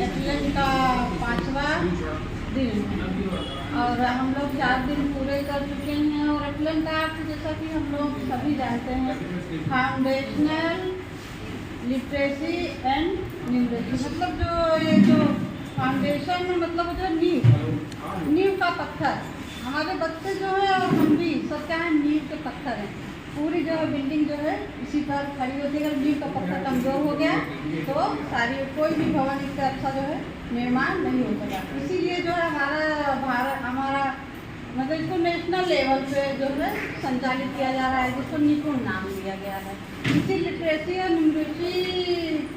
एप्लन का 5वां दिन है और हम लोग 4 दिन पूरे कर चुके हैं। और एप्लन का अर्थ जैसा कि हम लोग सभी जानते हैं, फाउंडेशनल लिटरेसी एंड न्यूमरेसी, मतलब जो फाउंडेशन मतलब जो नींव का पत्थर, हमारे बच्चे जो है और हम भी सब क्या है, नींव के पत्थर हैं। पूरी जो है बिल्डिंग जो है इसी पर खड़ी होती है। अगर नींव का पत्थर कमजोर हो गया तो सारी कोई भी भवन इससे अच्छा जो है निर्माण नहीं हो सका। इसीलिए जो है हमारा मतलब इसको नेशनल लेवल पे जो है संचालित किया जा रहा है, जिसको निपुण नाम दिया गया है। इसी लिटरेसी और न्यूमरेसी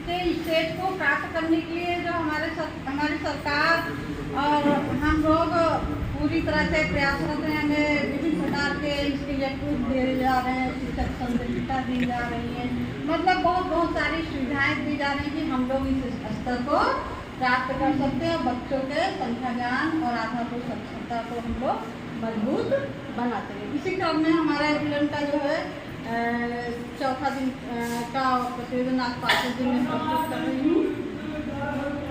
के स्टेज को प्राप्त करने के लिए जो हमारी सरकार और हम लोग पूरी तरह से प्रयासरत हैं। हमें विभिन्न प्रकार के इसके लिए टूल दिए जा रहे हैं, शिक्षक संरक्षिता दी जा रही है, मतलब बहुत सारी सुविधाएं दी जा रही हैं कि हम लोग इस स्तर को प्राप्त कर सकते हैं। बच्चों के संख्या ज्ञान और आधारभूत साक्षरता को हम लोग मजबूत बनाते हैं। इसी क्रम में हमारा एप्लन का जो है 4था दिन का प्रतिवेदन आज 5वें दिन में प्रस्तुत कर रही हूँ।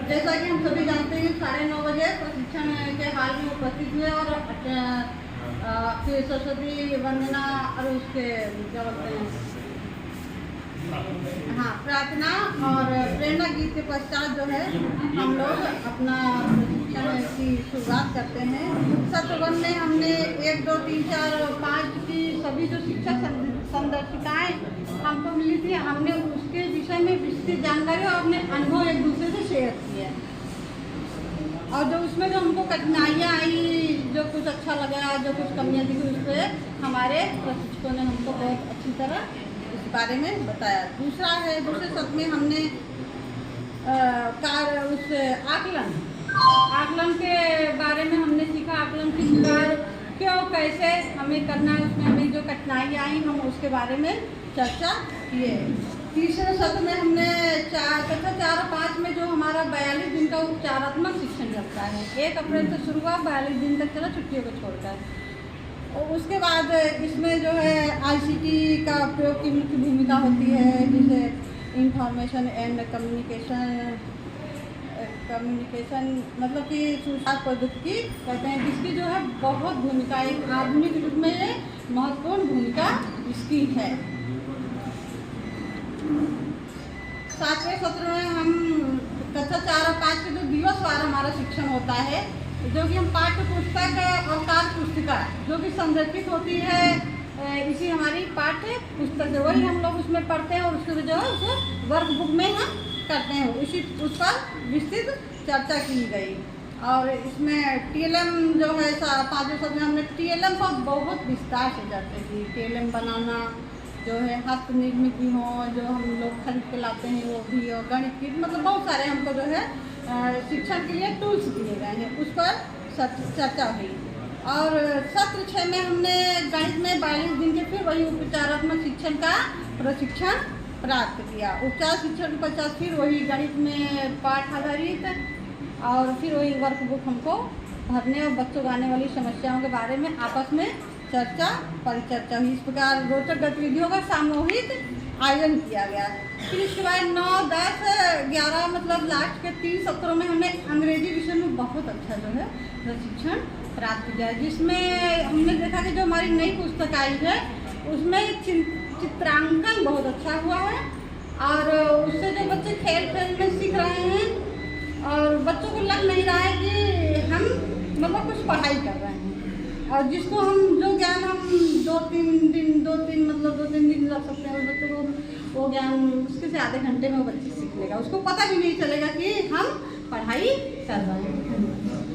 जैसा कि हम सभी जानते हैं 9:30 बजे प्रशिक्षण के हाल में उपस्थित हुए और फिर सरस्वती वंदना और उसके क्या बोलते हैं प्रार्थना और प्रेरणा गीत के पश्चात जो है हम लोग अपना प्रशिक्षण की शुरुआत करते हैं। सत्र 1 में हमने 1, 2, 3, 4 और 5 की सभी जो शिक्षक संदर्शिकाएँ हमको मिली थी, हमने उसके विषय में विस्तृत जानकारी और अपने अनुभव एक दूसरे से शेयर किए। और जो उसमें जो हमको कठिनाइयाँ आई, जो कुछ अच्छा लगा, जो कुछ कमियाँ दिखी, उस पर हमारे प्रशिक्षकों ने हमको बहुत अच्छी तरह इस बारे में बताया। दूसरे सत्र में हमने उस आकलन के बारे में हमने सीखा। आकलन की कार्य क्यों कैसे हमें करना है, उसमें हमें जो कठिनाइयाँ आई हम उसके बारे में चर्चा किए। तीसरे सत्र में हमने 4 और 5 में जो हमारा 42 दिन का उपचारात्मक शिक्षण चलता है, 1 अप्रैल से शुरू हुआ, 42 दिन तक चला छुट्टियों को छोड़कर। और उसके बाद इसमें जो है ICT का प्रयोग की मुख्य भूमिका होती है, जिसे इंफॉर्मेशन एंड कम्युनिकेशन मतलब कि सूचना प्रौद्योगिकी कहते हैं, जिसकी जो है बहुत भूमिका एक आधुनिक युग में ये महत्वपूर्ण भूमिका इसकी है। 7वें सत्र में हम कक्षा 4 और 5 के जो दिवसवार हमारा शिक्षण होता है, जो कि हम पाठ्य पुस्तक और कार्य पुस्तिका जो कि संरक्षित होती है इसी हमारी पाठ्य पुस्तक है, वही हम लोग उसमें पढ़ते हैं और उसके जो है उसे वर्कबुक में हम करते हैं। उस पर विस्तृत चर्चा की गई। और इसमें TLM जो है 5वें सत्र में हमने TLM पर बहुत विस्तार से चर्चा की। TLM बनाना जो है हस्त निर्मित भी हो, जो हम लोग खरीद के लाते हैं वो भी, और गणित की मतलब बहुत सारे हमको जो है शिक्षण के लिए टूल्स दिए गए हैं, उस पर चर्चा हुई। और सत्र 6 में हमने गणित में 42 दिन के फिर वही उपचारात्मक शिक्षण का प्रशिक्षण प्राप्त किया। उपचार शिक्षण के पश्चात फिर वही गणित में पाठ आधारित और फिर वही वर्कबुक हमको भरने और बच्चों को आने वाली समस्याओं के बारे में आपस में परिचर्चा हुई। इस प्रकार रोचक गतिविधियों का सामूहिक आयोजन किया गया। फिर इसके बाद 9, 10, 11 मतलब लास्ट के 3 सत्रों में हमने अंग्रेजी विषय में बहुत अच्छा जो है प्रशिक्षण प्राप्त किया, जिसमें हमने देखा कि जो हमारी नई पुस्तक आई है उसमें चित्रांकन बहुत अच्छा हुआ है और उससे जो बच्चे खेल में सीख रहे हैं और बच्चों को लग नहीं रहा है कि हम मतलब कुछ पढ़ाई कर रहे हैं, और जिसको हम जो ज्ञान हम 2-3 दिन लग सकते हैं, उस बच्चे को वो ज्ञान उसके से आधे घंटे में वो बच्चे सीख लेगा, उसको पता भी नहीं चलेगा कि हम पढ़ाई कर रहे हैं।